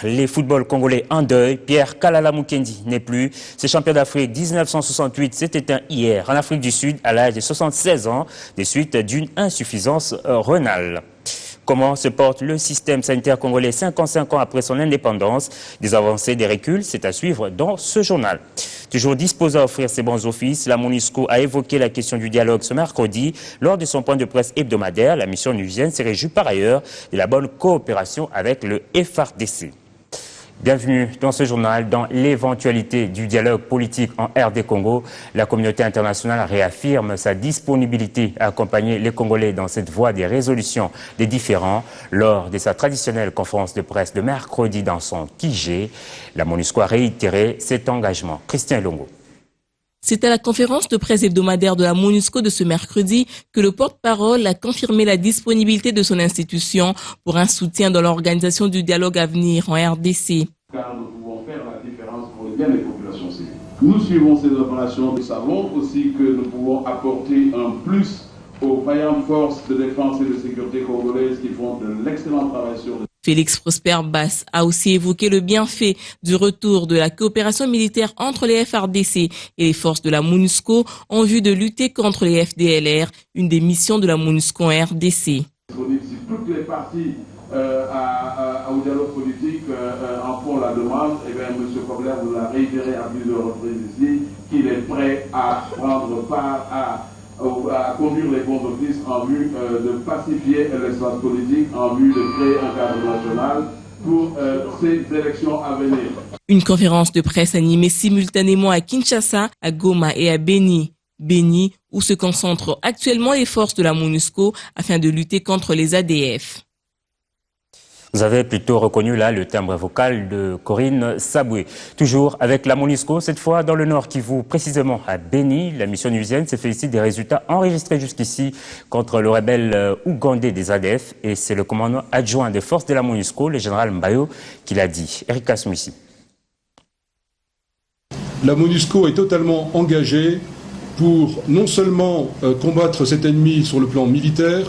Les footballs congolais en deuil, Pierre Kalala Mukendi n'est plus. Ce champion d'Afrique 1968 s'est éteint hier en Afrique du Sud à l'âge de 76 ans des suites d'une insuffisance rénale. Comment se porte le système sanitaire congolais 55 ans après son indépendance? Des avancées, des reculs, c'est à suivre dans ce journal. Toujours disposé à offrir ses bons offices, la MONUSCO a évoqué la question du dialogue ce mercredi lors de son point de presse hebdomadaire. La mission onusienne s'est réjouie par ailleurs de la bonne coopération avec le FARDC. Bienvenue dans ce journal. Dans l'éventualité du dialogue politique en RD Congo, la communauté internationale réaffirme sa disponibilité à accompagner les Congolais dans cette voie des résolutions des différends. Lors de sa traditionnelle conférence de presse de mercredi dans son QG, la MONUSCO a réitéré cet engagement. Christian Longo. C'est à la conférence de presse hebdomadaire de la MONUSCO de ce mercredi que le porte-parole a confirmé la disponibilité de son institution pour un soutien dans l'organisation du dialogue à venir en RDC. Car nous pouvons faire la différence pour le bien des populations civiles. Nous suivons ces opérations. Nous savons aussi que nous pouvons apporter un plus aux vaillantes forces de défense et de sécurité congolaises qui font de l'excellent travail sur le... Félix Prosper Bass a aussi évoqué le bienfait du retour de la coopération militaire entre les FARDC et les forces de la MONUSCO en vue de lutter contre les FDLR, une des missions de la MONUSCO en RDC. Si toutes les parties au dialogue politique en font la demande, et bien, M. Kobler nous l'a réitéré à plusieurs reprises ici, qu'il est prêt à prendre part à conduire les bons offices en vue de pacifier l'espace politique, en vue de créer un cadre national pour ces élections à venir. Une conférence de presse animée simultanément à Kinshasa, à Goma et à Beni, où se concentrent actuellement les forces de la MONUSCO afin de lutter contre les ADF. Vous avez plutôt reconnu là le timbre vocal de Corinne Saboué. Toujours avec la MONUSCO, cette fois dans le Nord Kivu, précisément à Beni. La mission onusienne se félicite des résultats enregistrés jusqu'ici contre le rebelle ougandais des ADF. Et c'est le commandant adjoint des forces de la MONUSCO, le général Mbayo, qui l'a dit. Eric Kasmissi. La MONUSCO est totalement engagée pour non seulement combattre cet ennemi sur le plan militaire,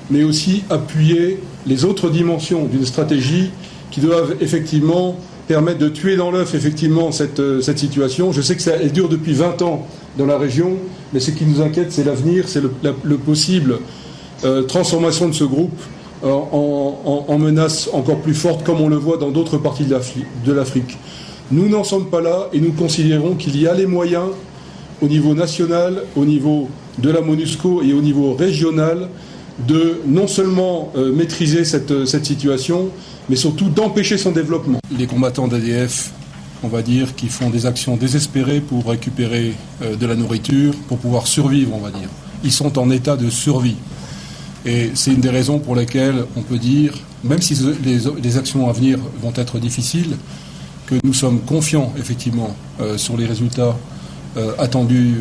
mais aussi appuyer les autres dimensions d'une stratégie qui doivent effectivement permettre de tuer dans l'œuf effectivement cette situation. Je sais que elle dure depuis 20 ans dans la région, mais ce qui nous inquiète, c'est l'avenir, c'est le possible transformation de ce groupe en menace encore plus forte, comme on le voit dans d'autres parties de l'Afrique. Nous n'en sommes pas là et nous considérons qu'il y a les moyens au niveau national, au niveau de la MONUSCO et au niveau régional de non seulement maîtriser cette situation, mais surtout d'empêcher son développement. Les combattants d'ADF, on va dire, qui font des actions désespérées pour récupérer de la nourriture, pour pouvoir survivre, on va dire. Ils sont en état de survie. Et c'est une des raisons pour lesquelles on peut dire, même si les actions à venir vont être difficiles, que nous sommes confiants, effectivement, sur les résultats attendus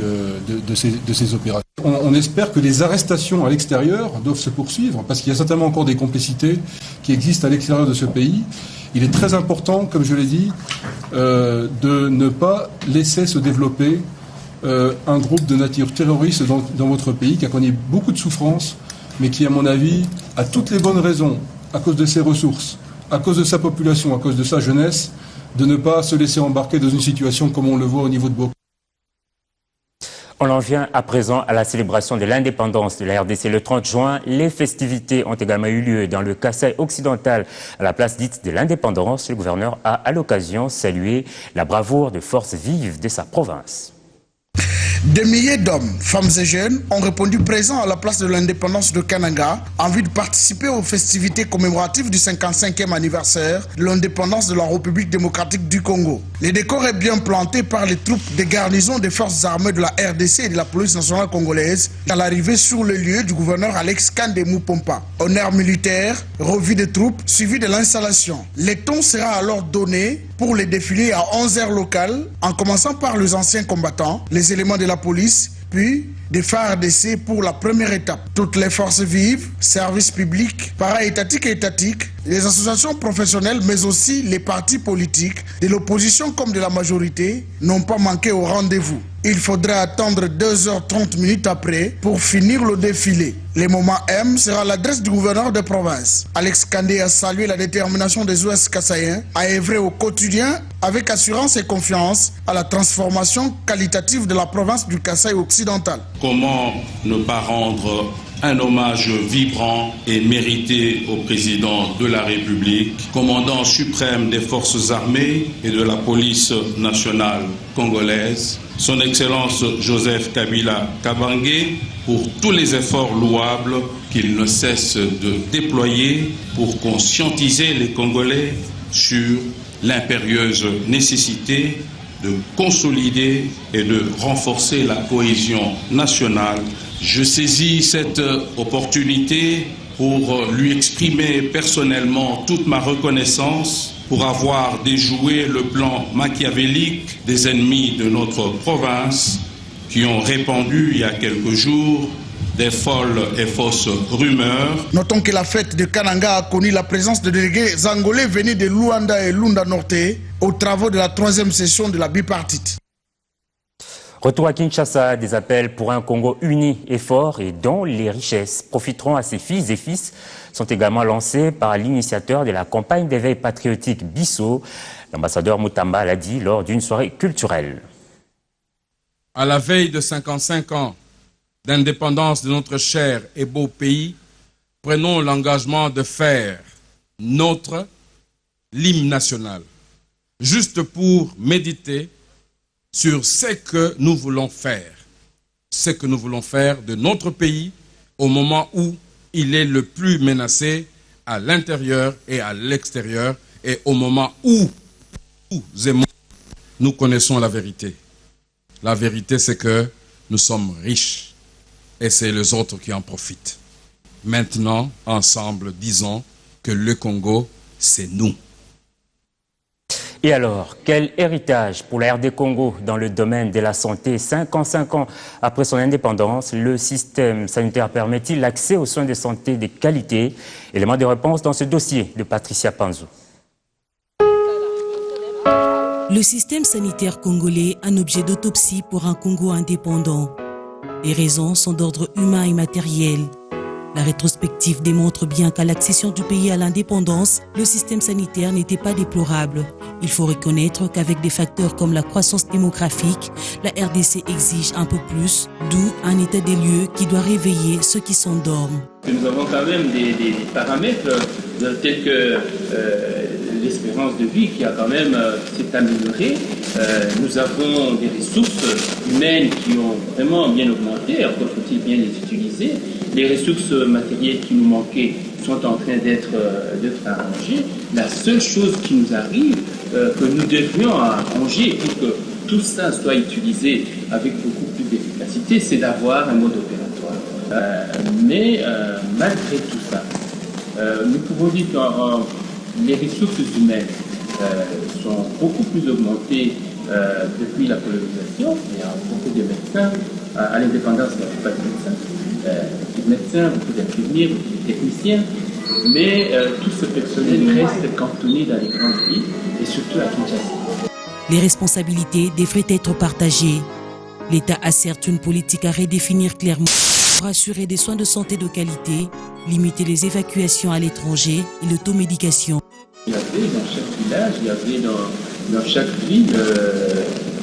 de ces opérations. On espère que les arrestations à l'extérieur doivent se poursuivre, parce qu'il y a certainement encore des complicités qui existent à l'extérieur de ce pays. Il est très important, comme je l'ai dit, de ne pas laisser se développer un groupe de nature terroriste dans votre pays, qui a connu beaucoup de souffrances, mais qui, à mon avis, a toutes les bonnes raisons, à cause de ses ressources, à cause de sa population, à cause de sa jeunesse, de ne pas se laisser embarquer dans une situation comme on le voit au niveau de Boko. On en vient à présent à la célébration de l'indépendance de la RDC le 30 juin. Les festivités ont également eu lieu dans le Kasaï occidental à la place dite de l'indépendance. Le gouverneur a à l'occasion salué la bravoure de forces vives de sa province. Des milliers d'hommes, femmes et jeunes ont répondu présents à la place de l'indépendance de Kananga en vue de participer aux festivités commémoratives du 55e anniversaire de l'indépendance de la République démocratique du Congo. Les décors est bien planté par les troupes des garnisons des forces armées de la RDC et de la police nationale congolaise à l'arrivée sur le lieu du gouverneur Alex Kandemou Pompa. Honneur militaire, revue des troupes, suivi de l'installation. Le ton sera alors donné pour les défilés à 11h locales, en commençant par les anciens combattants, les éléments de la police, puis des FARDC pour la première étape. Toutes les forces vives, services publics, para-étatiques et étatiques, les associations professionnelles, mais aussi les partis politiques, de l'opposition comme de la majorité, n'ont pas manqué au rendez-vous. Il faudrait attendre 2h30 après pour finir le défilé. Le moment M sera l'adresse du gouverneur de province. Alex Kandé a salué la détermination des Ouest Kassaïens à œuvrer au quotidien avec assurance et confiance à la transformation qualitative de la province du Kasaï occidental. Comment ne pas rendre un hommage vibrant et mérité au président de la République, commandant suprême des forces armées et de la police nationale congolaise, son Excellence Joseph Kabila Kabange, pour tous les efforts louables qu'il ne cesse de déployer pour conscientiser les Congolais sur l'impérieuse nécessité de consolider et de renforcer la cohésion nationale. Je saisis cette opportunité pour lui exprimer personnellement toute ma reconnaissance pour avoir déjoué le plan machiavélique des ennemis de notre province qui ont répandu il y a quelques jours des folles et fausses rumeurs. Notons que la fête de Kananga a connu la présence de délégués angolais venus de Luanda et Lunda Norte aux travaux de la 3e session de la bipartite. Retour à Kinshasa, des appels pour un Congo uni et fort et dont les richesses profiteront à ses filles et fils sont également lancés par l'initiateur de la campagne d'éveil patriotique Bissau. L'ambassadeur Moutamba l'a dit lors d'une soirée culturelle. À la veille de 55 ans d'indépendance de notre cher et beau pays, prenons l'engagement de faire notre l'hymne national, juste pour méditer sur ce que nous voulons faire de notre pays au moment où il est le plus menacé à l'intérieur et à l'extérieur et au moment où nous connaissons la vérité. La vérité, c'est que nous sommes riches et c'est les autres qui en profitent. Maintenant, ensemble, disons que le Congo, c'est nous. Et alors, quel héritage pour la RD Congo dans le domaine de la santé? 55 ans après son indépendance, le système sanitaire permet-il l'accès aux soins de santé de qualité? Élément de réponse dans ce dossier de Patricia Panzo. Le système sanitaire congolais, un objet d'autopsie pour un Congo indépendant. Les raisons sont d'ordre humain et matériel. La rétrospective démontre bien qu'à l'accession du pays à l'indépendance, le système sanitaire n'était pas déplorable. Il faut reconnaître qu'avec des facteurs comme la croissance démographique, la RDC exige un peu plus, d'où un état des lieux qui doit réveiller ceux qui s'endorment. Nous avons quand même des paramètres tels que l'espérance de vie qui a quand même s'est améliorée. Nous avons des ressources humaines qui ont vraiment bien augmenté, encore faut-il bien les utiliser. Les ressources matérielles qui nous manquaient sont en train d'être arrangées. La seule chose qui nous arrive, que nous devrions arranger pour que tout ça soit utilisé avec beaucoup plus d'efficacité, c'est d'avoir un mode opératoire. Mais malgré tout ça, nous pouvons dire que les ressources humaines sont beaucoup plus augmentées depuis la colonisation. Il y a beaucoup de médecins. À l'indépendance, il n'y avait pas de médecins. Beaucoup d'infirmiers, beaucoup de techniciens. Mais tout ce personnel reste cantonné dans les grandes villes et surtout à Kinshasa. Les responsabilités devraient être partagées. L'État a certes une politique à redéfinir clairement pour assurer des soins de santé de qualité, limiter les évacuations à l'étranger et l'automédication. Il y avait dans chaque village, il y avait dans chaque ville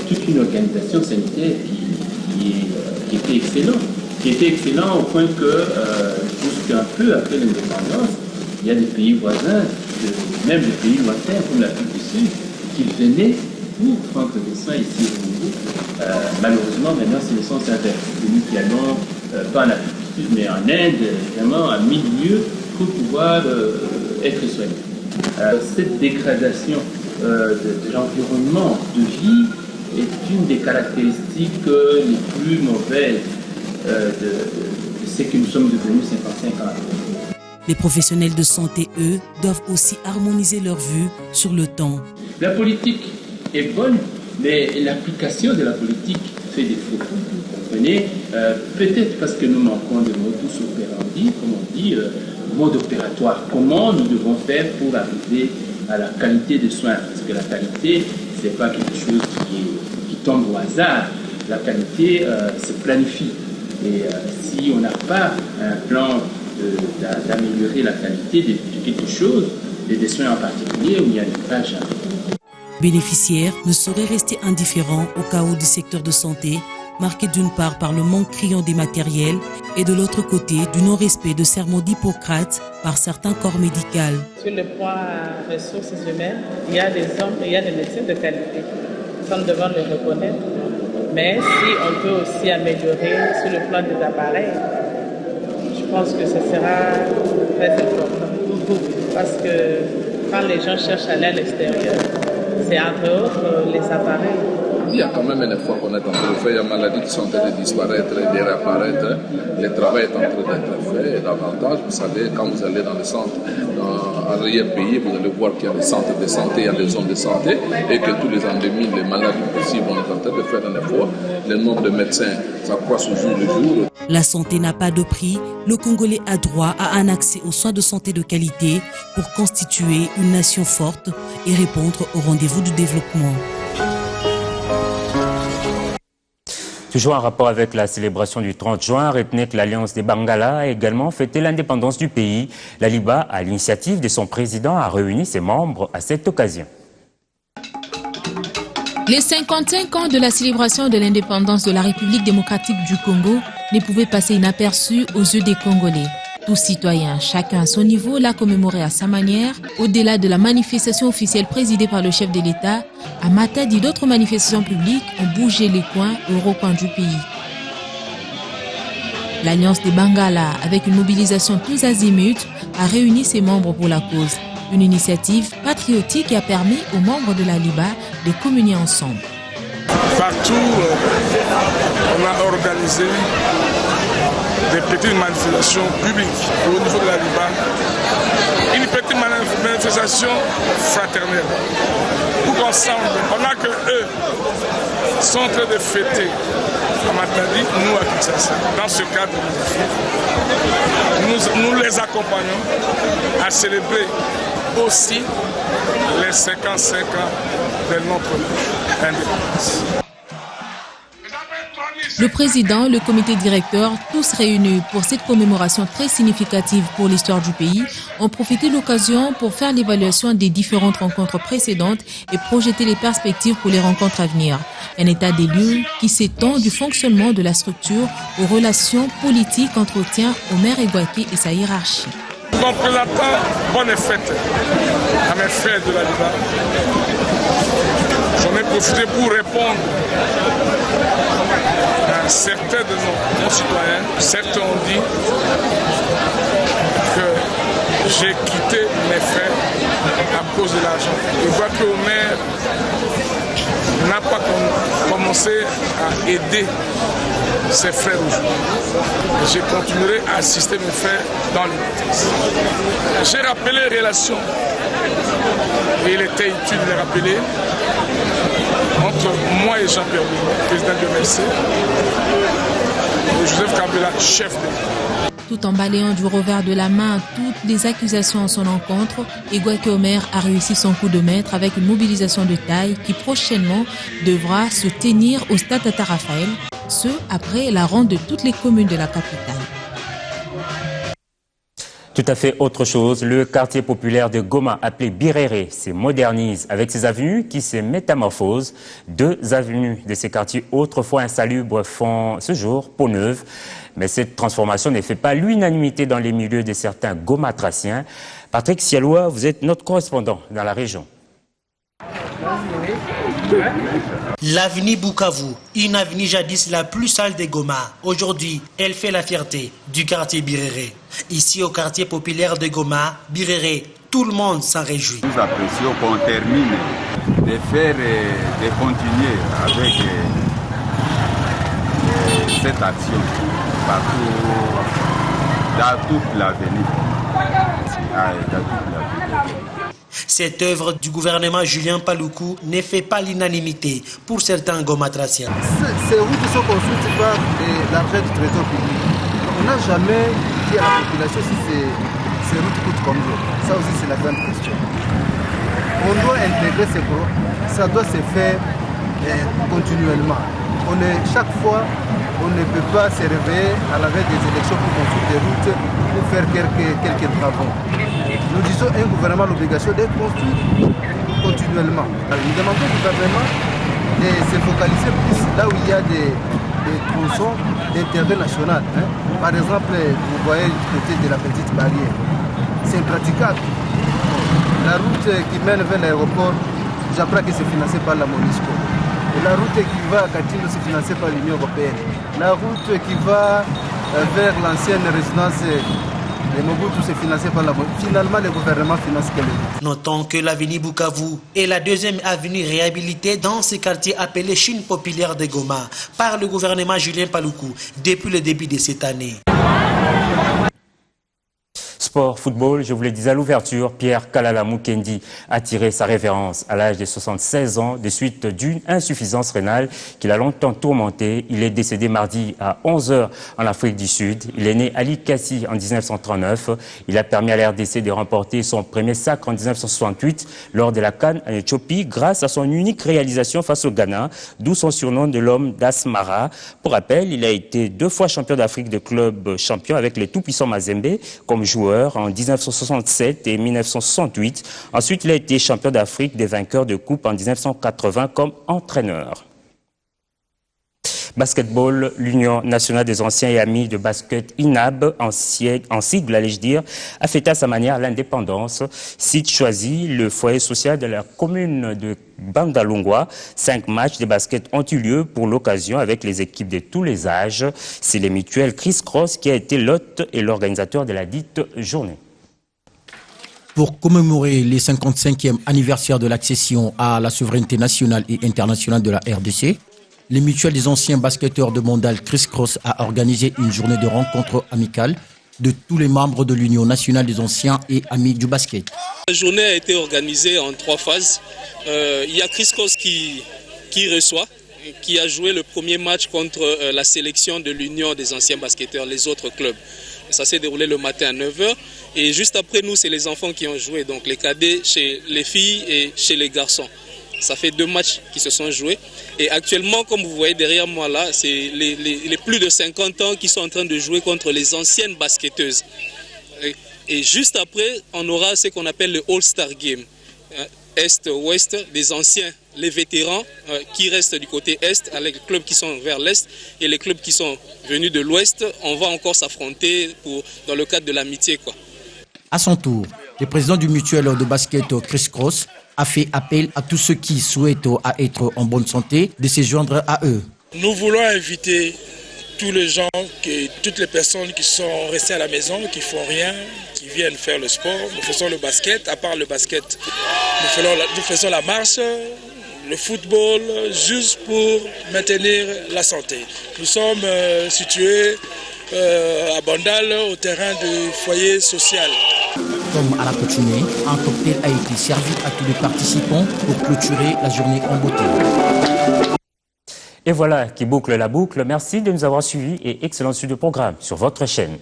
toute une organisation sanitaire qui était excellente. Qui était excellent au point que jusqu'un peu après l'indépendance, il y a des pays voisins, même des pays lointains comme l'Afrique du Sud, qui venaient pour prendre des soins ici au Congo. Malheureusement, maintenant, c'est le sens inverse. Nous qui allons, pas en Afrique du Sud, mais en Inde, vraiment à 1000 lieues pour pouvoir être soignés. Cette dégradation de l'environnement de vie est une des caractéristiques les plus mauvaises de ce que nous sommes devenus 55 ans. Les professionnels de santé, eux, doivent aussi harmoniser leur vue sur le temps. La politique est bonne, mais l'application de la politique fait défaut. Vous comprenez, peut-être parce que nous manquons de modus operandi, comme on dit, mode opératoire. Comment nous devons faire pour arriver à la qualité des soins? Parce que la qualité, ce n'est pas quelque chose qui tombe au hasard. La qualité se planifie. Et si on n'a pas un plan d'améliorer la qualité de quelque chose, des soins en particulier, où il n'y a pas jamais. Bénéficiaires ne sauraient rester indifférents au chaos du secteur de santé, marqué d'une part par le manque criant des matériels et de l'autre côté du non-respect de sermons d'Hippocrate par certains corps médicaux. Sur le plan ressources humaines, il y a des hommes et il y a des médecins de qualité. Nous devons le reconnaître. Mais si on peut aussi améliorer sur le plan des appareils, je pense que ce sera très important. Parce que quand les gens cherchent à aller à l'extérieur, c'est entre autres les appareils. Il y a quand même un effort qu'on est en train de faire. Il y a des maladies qui sont en train de disparaître et de réapparaître. Le travail est en train d'être fait. Et davantage, vous savez, quand vous allez dans le centre, dans l'arrière-pays, vous allez voir qu'il y a des centres de santé, il y a des zones de santé, et que tous les endémies, les maladies possibles, on est en train de faire un effort. Le nombre de médecins s'accroît au jour le jour. La santé n'a pas de prix. Le Congolais a droit à un accès aux soins de santé de qualité pour constituer une nation forte et répondre au rendez-vous du développement. Toujours en rapport avec la célébration du 30 juin, retenez que l'Alliance des Bangala a également fêté l'indépendance du pays. La LIBA, à l'initiative de son président, a réuni ses membres à cette occasion. Les 55 ans de la célébration de l'indépendance de la République démocratique du Congo ne pouvaient passer inaperçus aux yeux des Congolais. Tous citoyens, chacun à son niveau, l'a commémoré à sa manière. Au-delà de la manifestation officielle présidée par le chef de l'État, à Matadi, d'autres manifestations publiques ont bougé les coins et recoins du pays. L'Alliance des Bangala, avec une mobilisation tous azimuts, a réuni ses membres pour la cause. Une initiative patriotique qui a permis aux membres de la LIBA de communier ensemble. Partout, on a organisé des petites manifestations publiques au niveau de la LIBA. Une petite manifestation fraternelle. Pour ensemble, pendant que eux sont en train de fêter à Matadi, nous à Kinshasa. Dans ce cadre, nous les accompagnons à célébrer aussi les 55 ans de notre indépendance. Le président, le comité directeur, tous réunis pour cette commémoration très significative pour l'histoire du pays, ont profité de l'occasion pour faire l'évaluation des différentes rencontres précédentes et projeter les perspectives pour les rencontres à venir. Un état des lieux qui s'étend du fonctionnement de la structure aux relations politiques qu'entretient Omer Egwake et sa hiérarchie. En présentant bonne fête à mes frères de la LIBA, j'en ai profité pour répondre à certains de nos concitoyens. Certains ont dit que j'ai quitté mes frères à cause de l'argent. Je vois que Omer n'a pas commencé à aider ses frères aujourd'hui. Je continuerai à assister mes frères dans l'hypothèse. J'ai rappelé les relations, et il était utile de les rappeler, entre moi et Jean-Pierre Bemba, président de l'UMC, et Joseph Kabila, chef de l'État. Tout en balayant du revers de la main toutes les accusations en son encontre, Egwake Omer a réussi son coup de maître avec une mobilisation de taille qui prochainement devra se tenir au stade Tata Raphaël, ce après la ronde de toutes les communes de la capitale. Tout à fait autre chose, le quartier populaire de Goma, appelé Birere, se modernise avec ses avenues qui se métamorphosent. 2 avenues de ces quartiers autrefois insalubres font ce jour peau neuve. Mais cette transformation ne fait pas l'unanimité dans les milieux de certains gomatraciens. Patrick Sialoua, vous êtes notre correspondant dans la région. L'avenue Bukavu, une avenue jadis la plus sale des Goma. Aujourd'hui, elle fait la fierté du quartier Birere. Ici, au quartier populaire de Goma, Birere, tout le monde s'en réjouit. Nous apprécions qu'on termine de faire et de continuer avec cette action partout, dans toute l'avenue. Cette œuvre du gouvernement Julien Paluku ne fait pas l'unanimité pour certains gomatraciens. Ces routes sont construites par l'argent du trésor public. On n'a jamais dit à la population si ces routes coûtent combien. Ça aussi c'est la grande question. On doit intégrer ces projets, ça doit se faire continuellement. Chaque fois, on ne peut pas se réveiller à la veille des élections pour construire des routes, pour faire quelques travaux. Nous disons un gouvernement a l'obligation d'être construit continuellement. Alors, nous demandons au gouvernement de se focaliser plus là où il y a des tronçons d'intérêt national. Par exemple, vous voyez du côté de la petite barrière. C'est impraticable. La route qui mène vers l'aéroport, j'apprends que c'est financé par la MONUSCO. La route qui va à Katino, c'est financé par l'Union européenne. La route qui va vers l'ancienne résidence de Mobutu, c'est financé par la MONUSCO. Finalement, le gouvernement finance quelle route? Notons que l'avenue Bukavu est la deuxième avenue réhabilitée dans ce quartier appelé Chine populaire de Goma par le gouvernement Julien Paluku depuis le début de cette année. Sport, football, je vous l'ai dit à l'ouverture, Pierre Kalala Mukendi a tiré sa révérence à l'âge de 76 ans des suites d'une insuffisance rénale qui l'a longtemps tourmenté. Il est décédé mardi à 11h en Afrique du Sud. Il est né à Likasi en 1939. Il a permis à la RDC de remporter son premier sacre en 1968 lors de la CAN en Éthiopie grâce à son unique réalisation face au Ghana, d'où son surnom de l'homme d'Asmara. Pour rappel, il a été 2 fois champion d'Afrique de club champion avec les tout-puissants Mazembe comme joueur en 1967 et 1968. Ensuite, il a été champion d'Afrique des vainqueurs de coupe en 1980 comme entraîneur. Basketball, l'Union nationale des anciens et amis de basket INAB, en sigle, allais-je dire, a fêté à sa manière l'indépendance. Site choisi, le foyer social de la commune de Bandalungwa. 5 matchs de basket ont eu lieu pour l'occasion avec les équipes de tous les âges. C'est les mutuelles Chris Cross qui a été l'hôte et l'organisateur de la dite journée. Pour commémorer les 55e anniversaire de l'accession à la souveraineté nationale et internationale de la RDC, les mutuelles des anciens basketteurs de Mondal Chris Cross a organisé une journée de rencontre amicale de tous les membres de l'Union nationale des anciens et amis du basket. La journée a été organisée en 3 phases. Il y a Chris Cross qui reçoit, qui a joué le premier match contre la sélection de l'Union des anciens basketteurs, les autres clubs. Ça s'est déroulé le matin à 9h. Et juste après nous, c'est les enfants qui ont joué, donc les cadets chez les filles et chez les garçons. Ça fait 2 matchs qui se sont joués. Et actuellement, comme vous voyez derrière moi là, c'est les plus de 50 ans qui sont en train de jouer contre les anciennes basketteuses. Et juste après, on aura ce qu'on appelle le All-Star Game. Est-Ouest, des anciens, les vétérans qui restent du côté Est, avec les clubs qui sont vers l'Est et les clubs qui sont venus de l'Ouest. On va encore s'affronter dans le cadre de l'amitié, quoi. À son tour, le président du mutuel de basket Chris Cross a fait appel à tous ceux qui souhaitent être en bonne santé de se joindre à eux. Nous voulons inviter tous les gens, toutes les personnes qui sont restées à la maison, qui ne font rien, qui viennent faire le sport. Nous faisons le basket, à part le basket, nous faisons la marche, le football, juste pour maintenir la santé. Nous sommes situés à Bandal, au terrain du foyer social. Comme à l'accoutumée, un cocktail a été servi à tous les participants pour clôturer la journée en beauté. Et voilà qui boucle la boucle. Merci de nous avoir suivis et excellente suite de programme sur votre chaîne.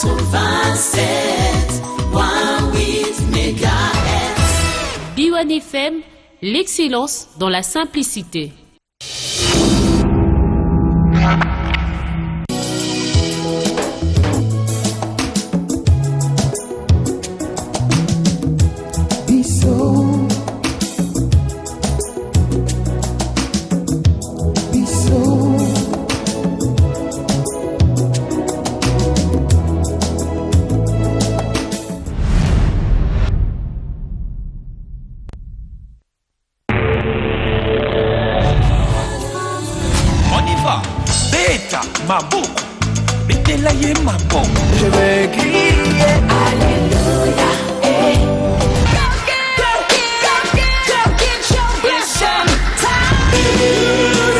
MHz. B1 FM, l'excellence dans la simplicité. Je vais écrire